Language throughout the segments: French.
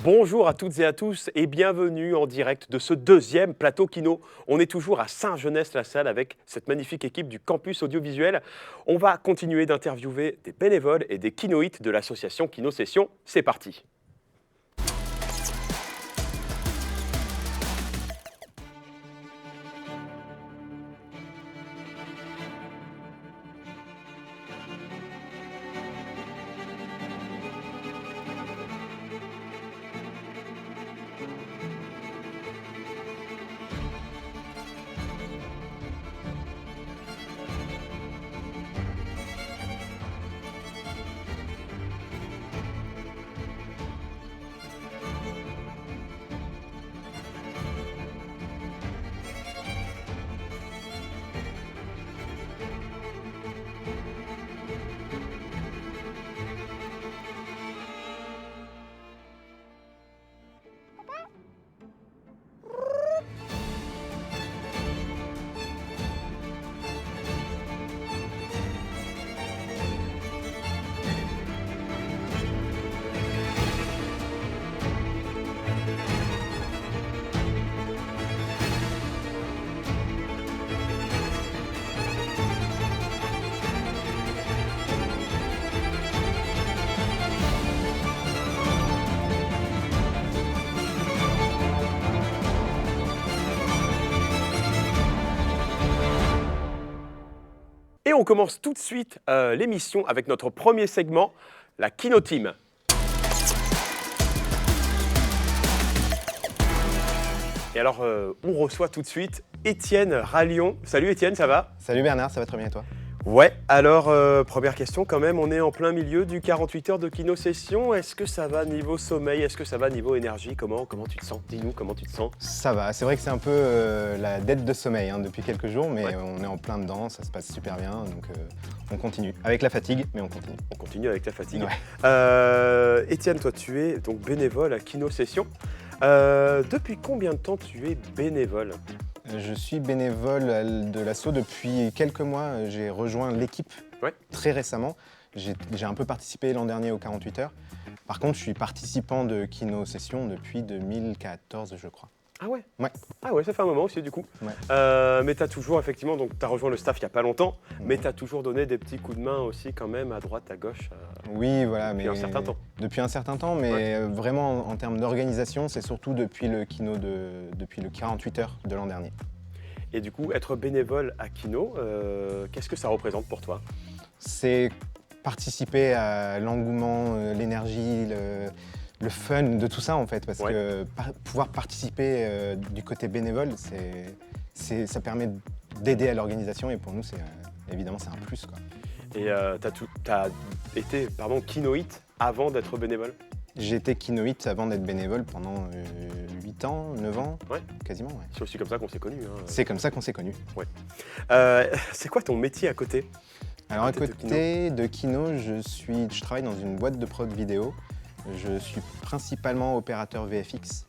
Bonjour à toutes et à tous et bienvenue en direct de ce deuxième plateau Kino. On est toujours à Saint-Genès-la-Salle avec cette magnifique équipe du campus audiovisuel. On va continuer d'interviewer des bénévoles et des kinoïtes de l'association Kino Session. C'est parti. Et on commence tout de suite l'émission avec notre premier segment, la Kino Team. Et alors, on reçoit tout de suite Étienne Rallion. Salut Étienne, ça va? Salut Bernard, ça va très bien et toi? Ouais, alors première question quand même, on est en plein milieu du 48 heures de Kino Session. Est-ce que ça va niveau sommeil? Est-ce que ça va niveau énergie? Comment tu te sens? Dis-nous comment tu te sens. Ça va, c'est vrai que c'est un peu la dette de sommeil depuis quelques jours, mais Ouais. on est en plein dedans, ça se passe super bien, donc on continue. Avec la fatigue, mais on continue. On continue avec la fatigue. Ouais. Étienne, toi tu es donc bénévole à Kino Session. Depuis combien de temps tu es bénévole? Je suis bénévole de l'asso depuis quelques mois, j'ai rejoint l'équipe Ouais. très récemment. J'ai un peu participé l'an dernier aux 48 heures. Par contre, je suis participant de Kino Session depuis 2014, je crois. Ah ouais? Ouais. Ah ouais, ça fait un moment aussi du coup. Ouais. Mais tu as toujours effectivement, donc tu as rejoint le staff il n'y a pas longtemps, mais tu as toujours donné des petits coups de main aussi quand même à droite, à gauche. Oui, voilà, mais un certain temps. Depuis un certain temps, mais Ouais. vraiment en termes d'organisation, c'est surtout depuis le 48 heures de l'an dernier. Et du coup, être bénévole à Kino, qu'est-ce que ça représente pour toi? C'est participer à l'engouement, l'énergie, le fun de tout ça en fait, parce Ouais. que pouvoir participer du côté bénévole, ça permet d'aider à l'organisation et pour nous, évidemment, c'est un plus, quoi. Et tu as été kinoïte avant d'être bénévole? J'ai été kinoïte avant d'être bénévole pendant 8 ans, 9 ans, Ouais. quasiment. Ouais. C'est aussi comme ça qu'on s'est connus. C'est comme ça qu'on s'est connus. C'est quoi ton métier à côté? Alors à Côté de côté de Kino, je travaille dans une boîte de prod vidéo. Je suis principalement opérateur VFX.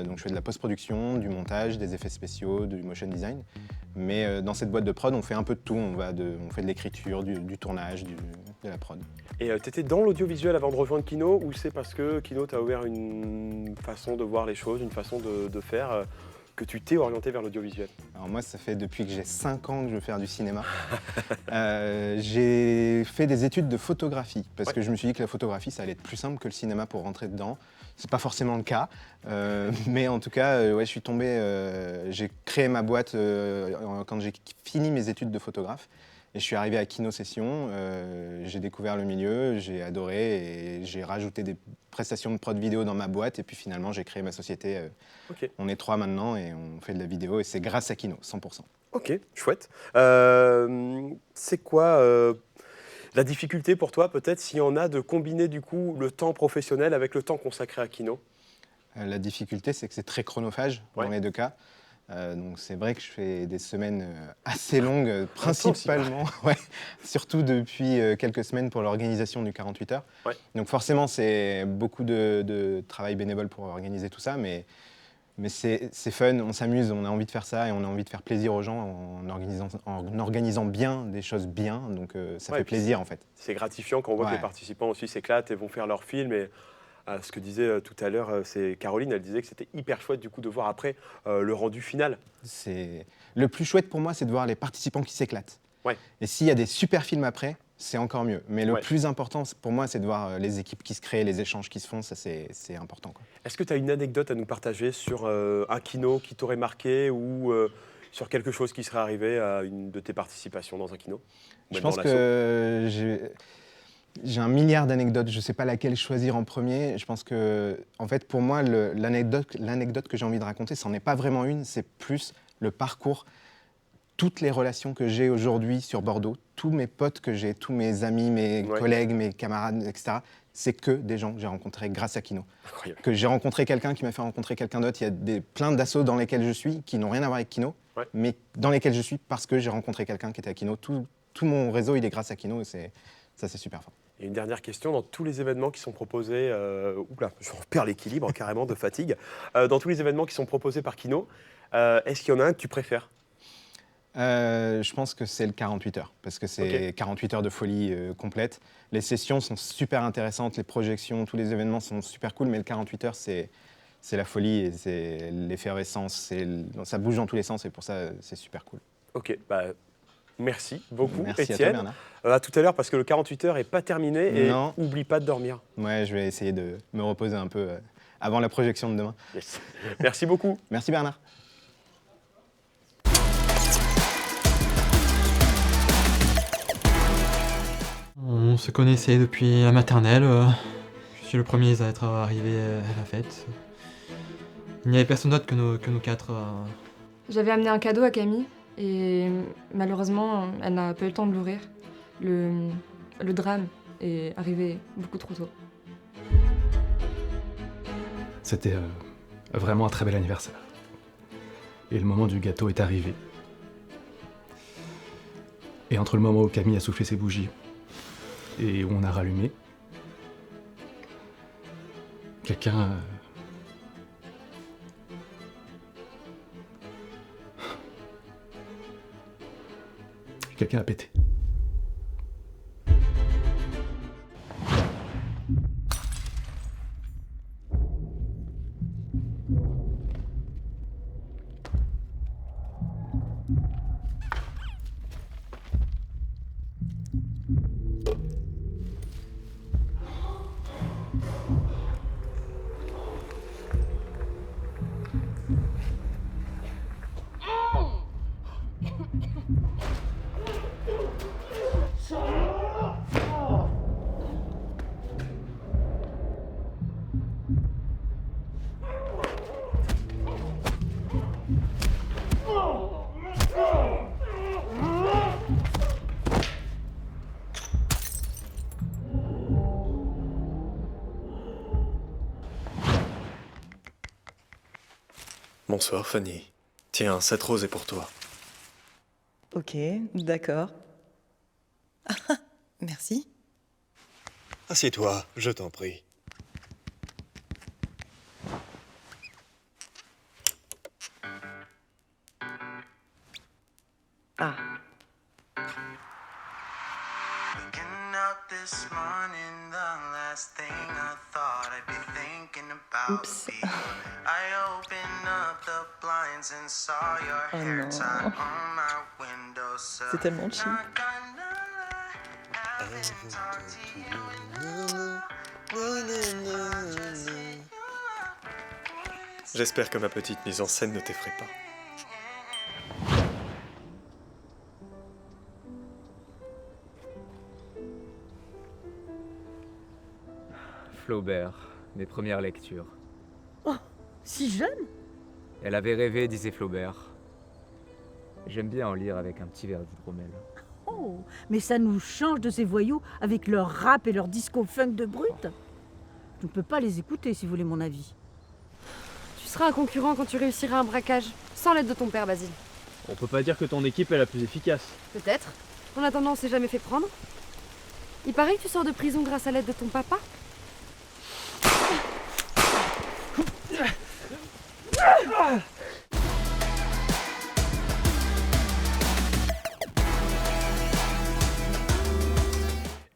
Donc je fais de la post-production, du montage, des effets spéciaux, du motion design. Mais dans cette boîte de prod, on fait un peu de tout. On fait de l'écriture, du tournage, de la prod. Et tu étais dans l'audiovisuel avant de rejoindre Kino ou c'est parce que Kino t'a ouvert une façon de voir les choses, une façon de faire que tu t'es orienté vers l'audiovisuel? Alors moi, ça fait depuis que j'ai 5 ans que je veux faire du cinéma. J'ai fait des études de photographie parce Ouais. que je me suis dit que la photographie, ça allait être plus simple que le cinéma pour rentrer dedans. C'est pas forcément le cas, mais en tout cas, ouais, je suis tombé. J'ai créé ma boîte quand j'ai fini mes études de photographe. Et je suis arrivé à Kino Session, j'ai découvert le milieu, j'ai adoré et j'ai rajouté des prestations de prod vidéo dans ma boîte et puis finalement j'ai créé ma société. Ok, On est 3 maintenant et on fait de la vidéo et c'est grâce à Kino, 100%. ok, chouette. C'est quoi la difficulté pour toi, peut-être, s'il y en a, de combiner du coup le temps professionnel avec le temps consacré à Kino? La difficulté, c'est que c'est très chronophage dans Ouais. les deux cas. Donc c'est vrai que je fais des semaines assez longues, principalement, ouais, surtout depuis quelques semaines pour l'organisation du 48 heures. Ouais. Donc forcément, c'est beaucoup de travail bénévole pour organiser tout ça, mais c'est fun, on s'amuse, on a envie de faire ça et on a envie de faire plaisir aux gens en organisant bien des choses bien, donc ça Ouais, fait puis plaisir en fait. C'est gratifiant quand on voit que Ouais. les participants aussi s'éclatent et vont faire leur film. Et Ce que disait tout à l'heure, c'est Caroline, elle disait que c'était hyper chouette du coup de voir après le rendu final. Le plus chouette pour moi, c'est de voir les participants qui s'éclatent. Ouais. Et s'il y a des super films après, c'est encore mieux. Mais le Ouais. plus important pour moi, c'est de voir les équipes qui se créent, les échanges qui se font. Ça, c'est important, quoi. Est-ce que tu as une anecdote à nous partager sur un kino qui t'aurait marqué ou sur quelque chose qui serait arrivé à une de tes participations dans un kino? Je pense que j'ai un milliard d'anecdotes. Je ne sais pas laquelle choisir en premier. Je pense que, en fait, pour moi, l'anecdote que j'ai envie de raconter, c'en est pas vraiment une. C'est plus le parcours, toutes les relations que j'ai aujourd'hui sur Bordeaux, tous mes potes que j'ai, tous mes amis, mes collègues, mes camarades, etc. C'est que des gens que j'ai rencontrés grâce à Kino. Incroyable. Que j'ai rencontré quelqu'un qui m'a fait rencontrer quelqu'un d'autre. Il y a plein d'assos dans lesquels je suis qui n'ont rien à voir avec Kino, mais dans lesquels je suis parce que j'ai rencontré quelqu'un qui était à Kino. Tout mon réseau, il est grâce à Kino et ça, c'est super fort. Et une dernière question, dans tous les événements qui sont proposés, oula, je perds l'équilibre carrément de fatigue, dans tous les événements qui sont proposés par Kino, est-ce qu'il y en a un que tu préfères? Je pense que c'est le 48 heures, parce que c'est 48 heures de folie complète. Les sessions sont super intéressantes, les projections, tous les événements sont super cool, mais le 48 heures, c'est la folie et c'est l'effervescence, ça bouge dans tous les sens et pour ça, c'est super cool. Ok, bah, merci beaucoup, Merci Étienne. à toi, Bernard. À tout à l'heure, parce que le 48 heures n'est pas terminé et Non. oublie pas de dormir. Ouais, je vais essayer de me reposer un peu avant la projection de demain. Yes. Merci beaucoup. Merci Bernard. On se connaissait depuis la maternelle. Je suis le premier à être arrivé à la fête. Il n'y avait personne d'autre que nous quatre. J'avais amené un cadeau à Camille et malheureusement, elle n'a pas eu le temps de l'ouvrir. Le drame est arrivé beaucoup trop tôt. C'était vraiment un très bel anniversaire. Et le moment du gâteau est arrivé. Et entre le moment où Camille a soufflé ses bougies et où on a rallumé, quelqu'un a pété. Bonsoir Fanny. Tiens, cette rose est pour toi. Ok, d'accord. Ah, merci. Assieds-toi, je t'en prie. Ah. Oups. Oh non. C'est tellement cheap. J'espère que ma petite mise en scène ne t'effraie pas. Flaubert, mes premières lectures. Oh, si jeune? Elle avait rêvé, disait Flaubert. J'aime bien en lire avec un petit verre d'hydromel. Oh, mais ça nous change de ces voyous avec leur rap et leur disco funk de brut. Je ne peux pas les écouter si vous voulez mon avis. Tu seras un concurrent quand tu réussiras un braquage, sans l'aide de ton père, Basile. On peut pas dire que ton équipe est la plus efficace. Peut-être. En attendant, on s'est jamais fait prendre. Il paraît que tu sors de prison grâce à l'aide de ton papa.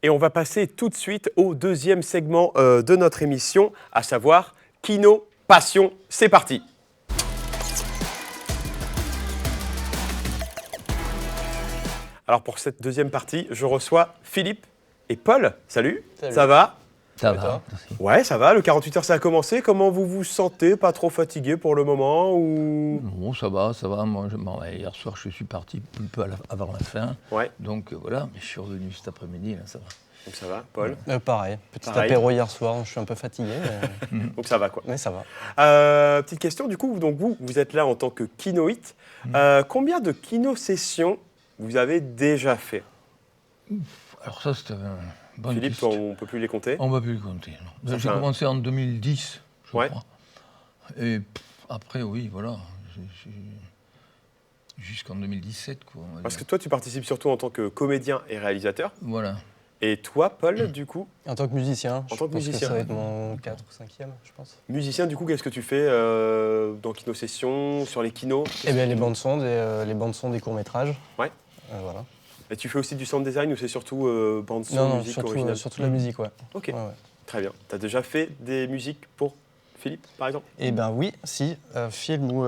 Et on va passer tout de suite au deuxième segment de notre émission, à savoir Kino Passion. C'est parti. Alors pour cette deuxième partie, je reçois Philippe et Paul. Salut. Ça va? Ça va, merci. Ouais, ça va. Le 48 heures, ça a commencé. Comment vous vous sentez? Pas trop fatigué pour le moment ou... Bon, ça va, ça va. Moi, hier soir, je suis parti un peu avant la fin. Ouais. Donc voilà, mais je suis revenu cet après-midi, là, ça va. Donc ça va, Paul? Pareil. Petit Pareil. apéro hier soir, je suis un peu fatigué. Donc ça va, quoi. Mais ça va. Petite question, du coup, donc vous êtes là en tant que kinoïte. Combien de kino-sessions vous avez déjà fait? Alors ça, c'était une bonne Philippe, question. toi, on ne peut plus les compter? On ne va plus les compter, non. Ça J'ai fait un- commencé en 2010, je Ouais. crois. Et après, oui, voilà. Jusqu'en 2017, quoi. on va Parce que dire. toi, tu participes surtout en tant que comédien et réalisateur. Voilà. Et toi, Paul, du coup, En tant que musicien, En je tant que pense musicien. que ça va être mon 4 ou 5e, je pense. musicien, du coup, qu'est-ce que tu fais dans Kino Session, sur les kinos? Eh bien, les bandes son des courts-métrages. Ouais. Voilà. Et tu fais aussi du sound design ou c'est surtout bande son, Non, musique surtout, originale? surtout la musique, ouais. Ok, Ouais, ouais. très bien. Tu as déjà fait des musiques pour Philippe, par exemple? Eh bien oui, si. Un film où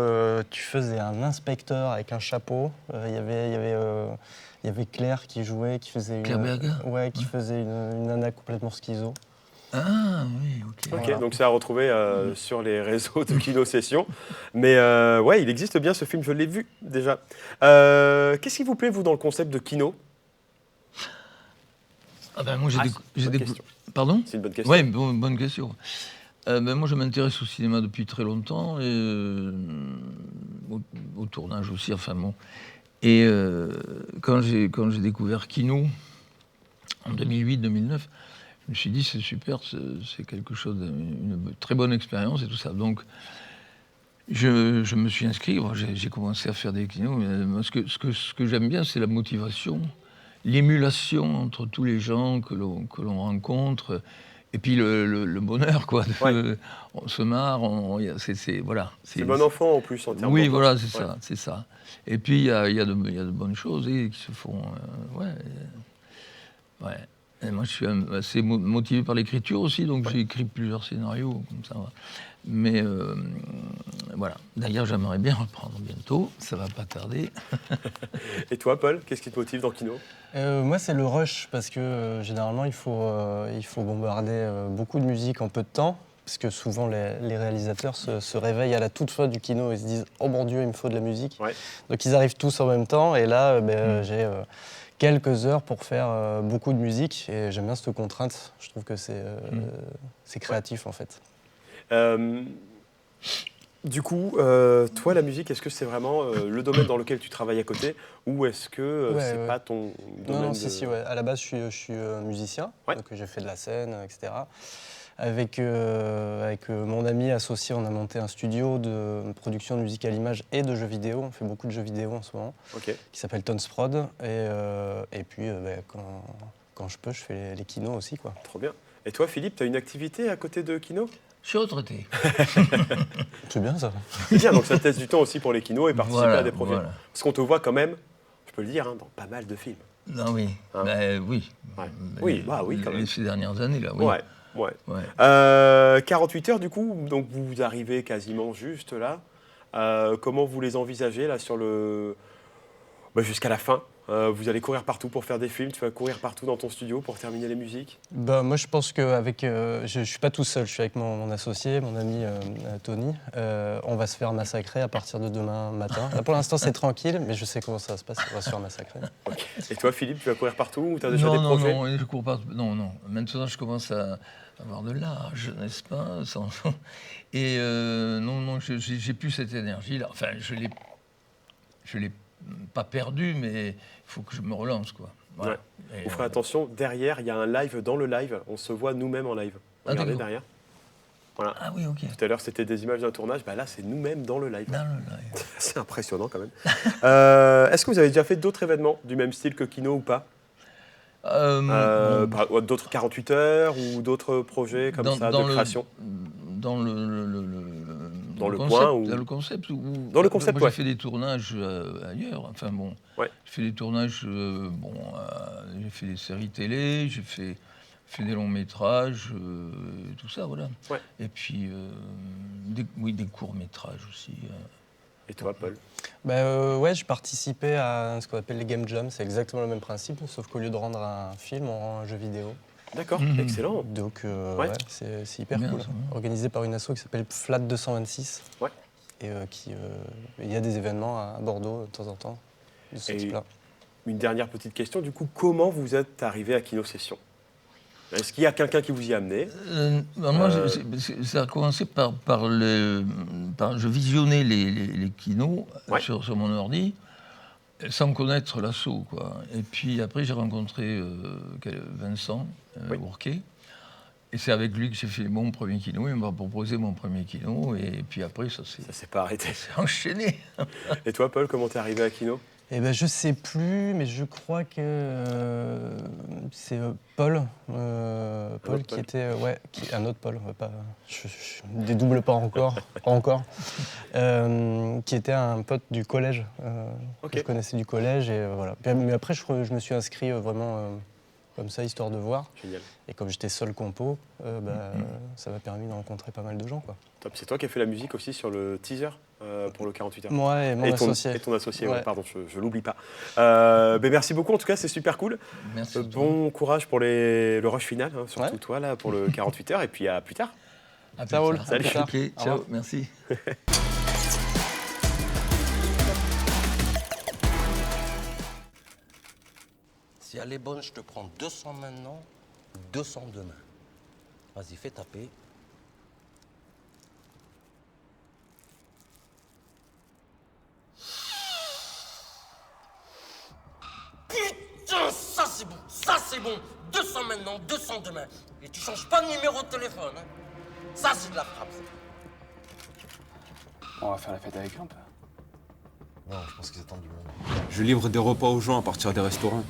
tu faisais un inspecteur avec un chapeau. Il y avait Claire qui jouait, qui faisait Claire Berger. Ouais, qui faisait une nana complètement schizo. Ah, oui, ok. Ok, Voilà. donc c'est à retrouver sur les réseaux de Kino Session. Mais ouais, il existe bien ce film, je l'ai vu déjà. Qu'est-ce qui vous plaît, vous, dans le concept de kino? Ah ben moi, c'est une bonne question. Pardon? C'est une bonne question. Oui, bonne question. Ben, moi, je m'intéresse au cinéma depuis très longtemps, et au tournage aussi, enfin bon. Et quand j'ai découvert Kino, en 2008-2009, je me suis dit, c'est super, c'est quelque chose, une très bonne expérience et tout ça. Donc, je me suis inscrit, bon, j'ai commencé à faire des kinos, mais moi, ce que j'aime bien, c'est la motivation, l'émulation entre tous les gens que l'on rencontre. Et puis le bonheur, quoi. On se marre, voilà. C'est bon enfant en plus en termes Oui, d'ambiance. voilà, c'est Ouais. ça, c'est ça. Et puis il y a de bonnes choses qui se font, ouais. Et moi, je suis assez motivé par l'écriture aussi, donc j'ai écrit plusieurs scénarios comme ça. Mais voilà. D'ailleurs, j'aimerais bien reprendre bientôt. Ça va pas tarder. Et toi, Paul, qu'est-ce qui te motive dans Kino? Moi, c'est le rush, parce que généralement, il faut bombarder beaucoup de musique en peu de temps, parce que souvent, les réalisateurs se réveillent à la toute fin du kino et se disent « Oh mon Dieu, il me faut de la musique Ouais. ». Donc, ils arrivent tous en même temps, et là, j'ai quelques heures pour faire beaucoup de musique, et j'aime bien cette contrainte. Je trouve que c'est créatif, en fait. Du coup, toi, la musique, est-ce que c'est vraiment le domaine dans lequel tu travailles à côté, ou est-ce que c'est pas ton domaine? Non, si, ouais. À la base, je suis musicien, donc j'ai fait de la scène, etc. Avec mon ami associé, on a monté un studio de production de musique à l'image et de jeux vidéo. On fait beaucoup de jeux vidéo en ce moment, qui s'appelle Tonsprod. Et puis, quand je peux, je fais les kinos aussi, quoi. Trop bien. Et toi, Philippe, tu as une activité à côté de Kino? Je suis retraité. C'est bien, ça. C'est bien, donc ça te laisse du temps aussi pour les kinos et participer Voilà, à des projets. voilà. Parce qu'on te voit quand même, je peux le dire, dans pas mal de films. Non, oui. Hein? Oui. Ouais. Oui, oui, quand même. Ces dernières années, là, oui. Ouais. 48 heures, du coup, donc vous arrivez quasiment juste là. Comment vous les envisagez, là, jusqu'à la fin? Vous allez courir partout pour faire des films, tu vas courir partout dans ton studio pour terminer les musiques? Moi, je pense qu'avec. Je ne suis pas tout seul, je suis avec mon associé, mon ami Tony. On va se faire massacrer à partir de demain matin. Là, pour l'instant, c'est tranquille, mais je sais comment ça va se passer, on va se faire massacrer. Okay. Et toi, Philippe, tu vas courir partout ou tu as déjà des Non, projets? non, je cours pas. Non. Maintenant, je commence à avoir de l'âge, n'est-ce pas? Et non, j'ai plus cette énergie-là. Enfin, je l'ai pas perdu, mais il faut que je me relance, quoi. Voilà. Ouais. Vous ferez attention, derrière, il y a un live dans le live. On se voit nous-mêmes en live. Regardez derrière. Voilà. Ah oui, ok. Tout à l'heure, c'était des images d'un tournage. Là, c'est nous-mêmes dans le live. Dans le live. C'est impressionnant, quand même. Est-ce que vous avez déjà fait d'autres événements du même style que Kino ou pas? D'autres 48 heures ou d'autres projets comme ça de création? Dans le concept, coin ou... Dans le concept Dans le concept, moi, j'ai fait des tournages ailleurs. Enfin bon, ouais. j'ai fait des tournages. J'ai fait des séries télé, j'ai fait des longs métrages, tout ça, voilà. Ouais. Et puis, des courts métrages aussi. Et toi, Paul? Ouais, je participais à ce qu'on appelle les Game Jams. C'est exactement le même principe, sauf qu'au lieu de rendre un film, on rend un jeu vidéo. D'accord, excellent. Donc, Ouais. c'est hyper Bien, cool. ça, Organisé par une asso qui s'appelle Flat 226. Ouais. Et il y a des événements à Bordeaux de temps en temps de ce Et type-là. une dernière petite question, du coup, comment vous êtes arrivé à Kino Session? Est-ce qu'il y a quelqu'un qui vous y a amené? Moi, ça a commencé par je visionnais les kinos Ouais. sur mon ordi, sans connaître l'assaut, quoi. Et puis après, j'ai rencontré Vincent Ourquet. Et c'est avec lui que j'ai fait mon premier kino. Il m'a proposé mon premier kino. Et puis après, ça s'est pas arrêté. C'est enchaîné. Et toi, Paul, comment t'es arrivé à Kino? Eh ben, je sais plus, mais je crois que c'est Paul, qui était, un autre Paul, je dédouble pas encore, qui était un pote du collège, que je connaissais du collège, et voilà. Mais après, je me suis inscrit vraiment comme ça, histoire de voir. Génial. Et comme j'étais seul compo, ça m'a permis de rencontrer pas mal de gens, quoi. Top. C'est toi qui as fait la musique aussi sur le teaser pour le 48 heures. Moi et mon associé. Et ton associé, Ouais. pardon, je l'oublie pas. Merci beaucoup, en tout cas, c'est super cool. Merci. Bon courage pour le rush final, hein, surtout toi, là, pour le 48 heures, et puis à plus tard. Ça roule. Salut. À plus tard. Ok, Au ciao, revoir. merci. Si elle est bonne, je te prends 200 maintenant, 200 demain. Vas-y, fais taper. Putain, ça c'est bon, 200 maintenant, 200 demain. Et tu changes pas de numéro de téléphone, hein. Ça c'est de la frappe. Ça. On va faire la fête avec eux un peu. Non, je pense qu'ils attendent du monde. Je livre des repas aux gens à partir des restaurants.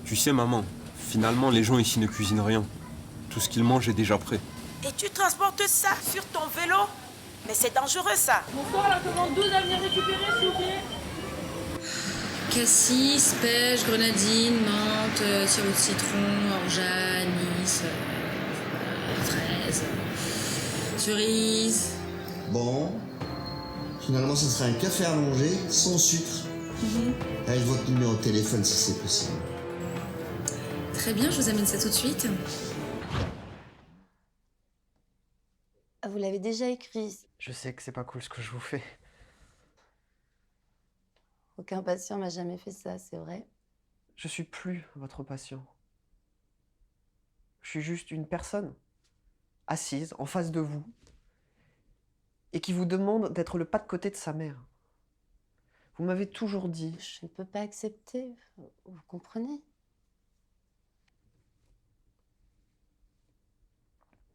Tu sais, maman, finalement, les gens ici ne cuisinent rien. Tout ce qu'ils mangent est déjà prêt. Et tu transportes ça sur ton vélo? Mais c'est dangereux, ça. Bonsoir, la commande 12 à venir récupérer, s'il vous plaît. Cassis, pêche, grenadine, menthe, sirop de citron, orgeat, anis, fraise, cerise. Bon, finalement, ce sera un café allongé, sans sucre. Avec votre numéro de téléphone, si c'est possible. Très bien, je vous amène ça tout de suite. Vous l'avez déjà écrit. Je sais que c'est pas cool ce que je vous fais. Aucun patient m'a jamais fait ça, c'est vrai. Je suis plus votre patient. Je suis juste une personne assise en face de vous et qui vous demande d'être le pas de côté de sa mère. Vous m'avez toujours dit... Je ne peux pas accepter, vous comprenez?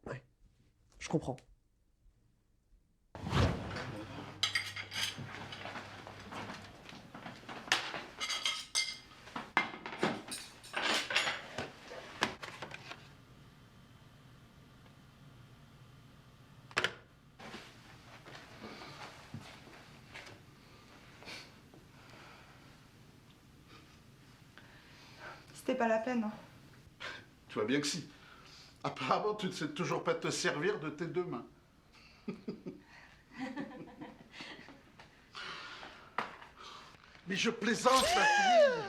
Ouais, je comprends. C'était pas la peine. Hein. Tu vois bien que si. Apparemment, tu ne sais toujours pas te servir de tes deux mains. Mais je plaisante, ma fille.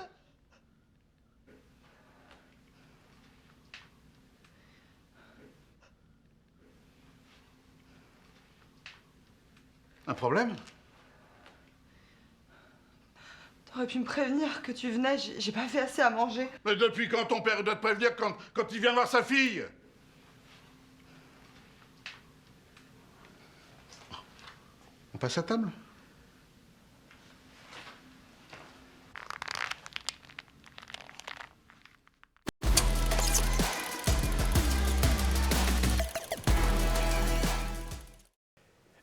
Un problème? T'aurais pu me prévenir que tu venais, j'ai pas fait assez à manger. Mais depuis quand ton père doit te prévenir quand il vient voir sa fille? On passe à table?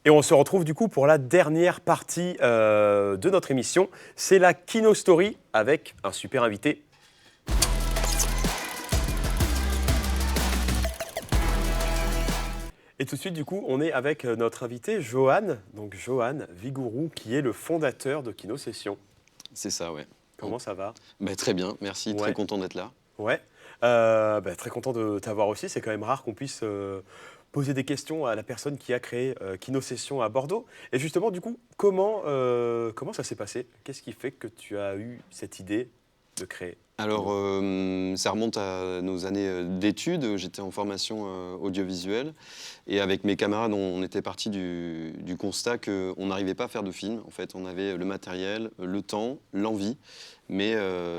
Et on se retrouve du coup pour la dernière partie de notre émission. C'est la Kino Story avec un super invité. Et tout de suite, du coup, on est avec notre invité, Johan. Donc Johan Vigourou, qui est le fondateur de Kino Session. C'est ça, ouais. Comment ça va? Très bien, merci, très content d'être là. Ouais, très content de t'avoir aussi. C'est quand même rare qu'on puisse poser des questions à la personne qui a créé KinoSession à Bordeaux. Et justement, du coup, comment ça s'est passé? Qu'est-ce qui fait que tu as eu cette idée de créer? Alors, ça remonte à nos années d'études. J'étais en formation audiovisuelle et avec mes camarades, on était partis du constat qu'on n'arrivait pas à faire de film. En fait, on avait le matériel, le temps, l'envie, mais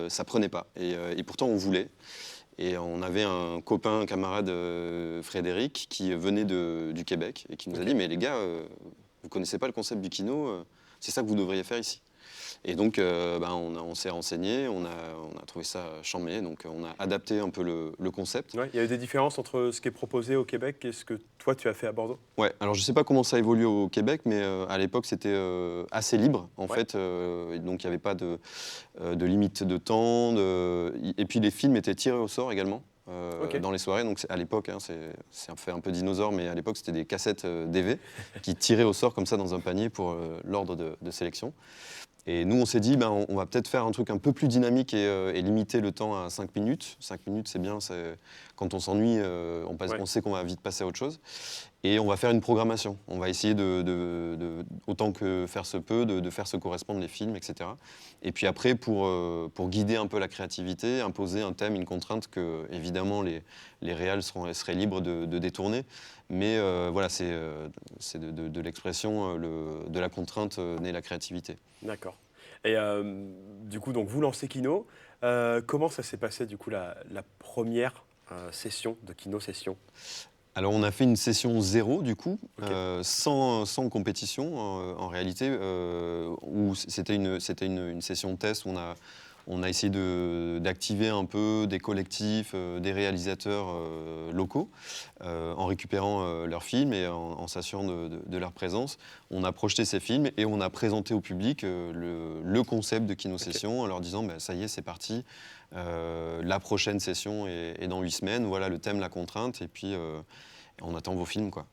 ça prenait pas. Et pourtant, on voulait. Et on avait un copain, un camarade, Frédéric, qui venait du Québec et qui nous a dit « Mais les gars, vous connaissez pas le concept du kino, c'est ça que vous devriez faire ici. » Et donc, on s'est renseigné, on a trouvé ça chambé, donc on a adapté un peu le concept. Ouais, il y a eu des différences entre ce qui est proposé au Québec et ce que toi, tu as fait à Bordeaux? Ouais, alors je ne sais pas comment ça a évolué au Québec, mais à l'époque, c'était assez libre, en fait. Donc, il n'y avait pas de limite de temps. Et puis, les films étaient tirés au sort également. Dans les soirées, donc à l'époque, c'est fait un peu dinosaure, mais à l'époque c'était des cassettes DV qui tiraient au sort comme ça dans un panier pour l'ordre de sélection. Et nous on s'est dit, on va peut-être faire un truc un peu plus dynamique et limiter le temps à 5 minutes. 5 minutes c'est bien, quand on s'ennuie, on sait qu'on va vite passer à autre chose. Et on va faire une programmation. On va essayer autant que faire se peut, de faire se correspondre les films, etc. Et puis après, pour guider un peu la créativité, imposer un thème, une contrainte que, évidemment, les réals seraient libres de détourner. Mais voilà, c'est de l'expression, de la contrainte naît la créativité. D'accord. Et du coup, donc, vous lancez Kino. Comment ça s'est passé, du coup, la première session de KinoSession? Alors on a fait une session 0 du coup, sans compétition en réalité, où c'était une session test où on a essayé d'activer un peu des collectifs, des réalisateurs locaux, en récupérant leurs films et en s'assurant de leur présence. On a projeté ces films et on a présenté au public le concept de KinoSession en leur disant ça y est, c'est parti, la prochaine session est dans 8 semaines, voilà le thème, la contrainte, et puis on attend vos films, quoi.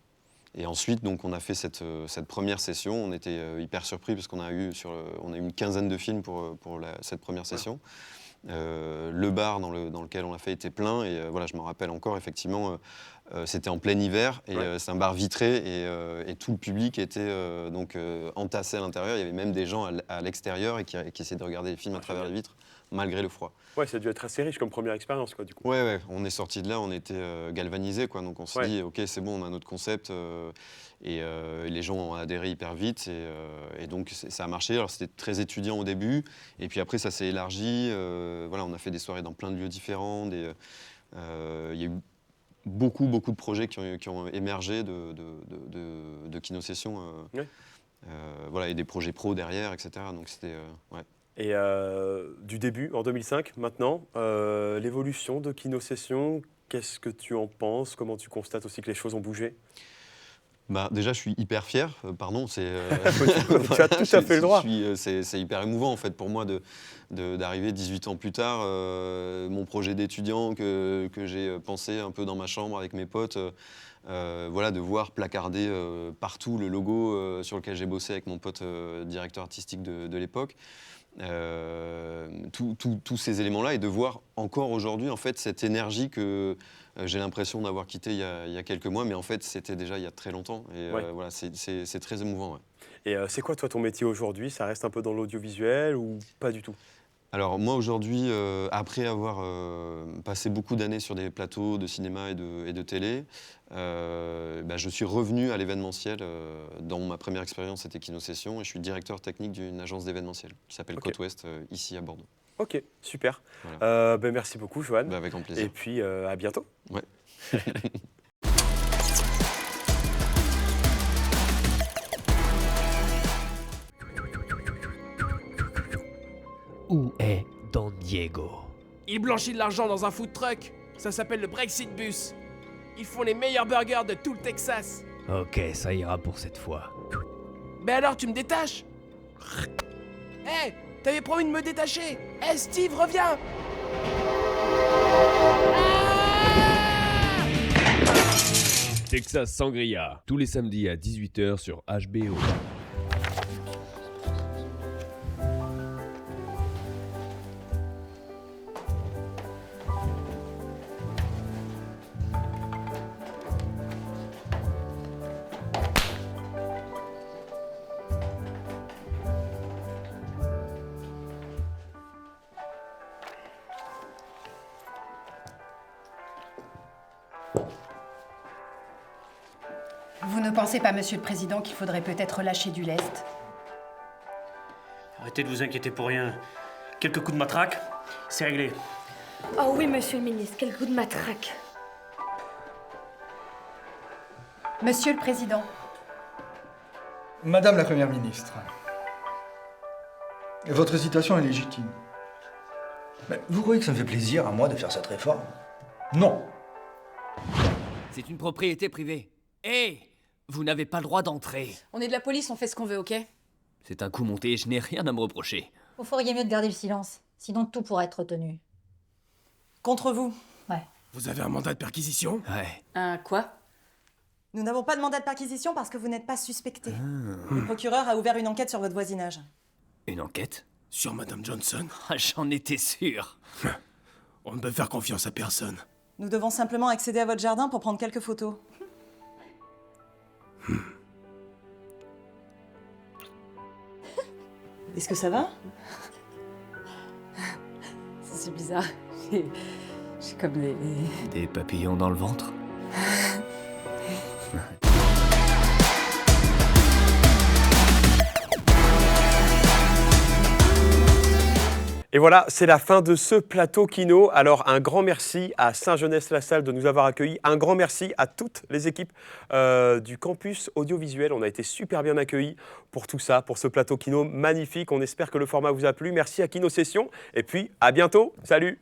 Et ensuite, donc, on a fait cette première session. On était hyper surpris parce qu'on a eu une quinzaine de films pour cette première session. Le bar dans lequel on l'a fait était plein. Et voilà, je m'en rappelle encore, effectivement, c'était en plein hiver. Et c'est un bar vitré. Et tout le public était entassé à l'intérieur. Il y avait même des gens à l'extérieur qui essayaient de regarder les films à travers les vitres, malgré le froid. Ouais, ça a dû être assez riche comme première expérience, quoi, du coup. Ouais, on est sorti de là, on était galvanisés, quoi. Donc on s'est dit, ok, c'est bon, on a notre concept, et les gens ont adhéré hyper vite, et donc ça a marché. Alors c'était très étudiant au début, et puis après ça s'est élargi. Voilà, on a fait des soirées dans plein de lieux différents. Il y a eu beaucoup de projets qui ont émergé de KinoSession. Voilà, et des projets pro derrière, etc. Donc c'était Et du début, en 2005, maintenant, l'évolution de KinoSession, qu'est-ce que tu en penses? Comment tu constates aussi que les choses ont bougé? Déjà, je suis hyper fier. Pardon, c'est. Tu as tout à fait le droit. C'est hyper émouvant en fait pour moi d'arriver 18 ans plus tard. Mon projet d'étudiant que j'ai pensé un peu dans ma chambre avec mes potes. Voilà, de voir placardé partout le logo sur lequel j'ai bossé avec mon pote directeur artistique de l'époque. Tous ces éléments-là, et de voir encore aujourd'hui en fait cette énergie que j'ai l'impression d'avoir quittée il y a quelques mois, mais en fait c'était déjà il y a très longtemps. Et voilà, c'est très émouvant. Ouais. Et c'est quoi toi ton métier aujourd'hui? Ça reste un peu dans l'audiovisuel ou pas du tout? Alors moi aujourd'hui, après avoir passé beaucoup d'années sur des plateaux de cinéma et de télé, je suis revenu à l'événementiel. Dans ma première expérience, c'était KinoSession, et je suis directeur technique d'une agence d'événementiel qui s'appelle Côte Ouest, ici à Bordeaux. Ok, super. Voilà. Merci beaucoup, Johan. Avec grand plaisir. Et puis à bientôt. Ouais. Où est Don Diego? Il blanchit de l'argent dans un food truck. Ça s'appelle le Brexit Bus. Ils font les meilleurs burgers de tout le Texas. Ok, ça ira pour cette fois. Mais alors, tu me détaches? Hé, t'avais promis de me détacher. Hé, Steve, reviens. Texas Sangria, tous les samedis à 18h sur HBO. Vous ne pensez pas, Monsieur le Président, qu'il faudrait peut-être lâcher du lest? Arrêtez de vous inquiéter pour rien. Quelques coups de matraque, c'est réglé. Oh oui, Monsieur le Ministre, quel coup de matraque. Monsieur le Président. Madame la Première ministre, votre hésitation est légitime. Mais vous croyez que ça me fait plaisir à moi de faire cette réforme? Non. C'est une propriété privée. Hé, vous n'avez pas le droit d'entrer. On est de la police, on fait ce qu'on veut, ok? C'est un coup monté, je n'ai rien à me reprocher. Vous feriez mieux de garder le silence, sinon tout pourrait être retenu. Contre vous. Ouais. Vous avez un mandat de perquisition? Ouais. Un quoi? Nous n'avons pas de mandat de perquisition parce que vous n'êtes pas suspecté. Le procureur a ouvert une enquête sur votre voisinage. Une enquête? Sur Madame Johnson? J'en étais sûr. On ne peut faire confiance à personne. Nous devons simplement accéder à votre jardin pour prendre quelques photos. Est-ce que ça va? C'est bizarre. J'ai comme Des papillons dans le ventre? Et voilà, c'est la fin de ce plateau Kino. Alors un grand merci à Saint-Genès-la-Salle de nous avoir accueillis. Un grand merci à toutes les équipes du campus audiovisuel. On a été super bien accueillis pour tout ça, pour ce plateau Kino magnifique. On espère que le format vous a plu. Merci à Kino Session et puis à bientôt. Salut!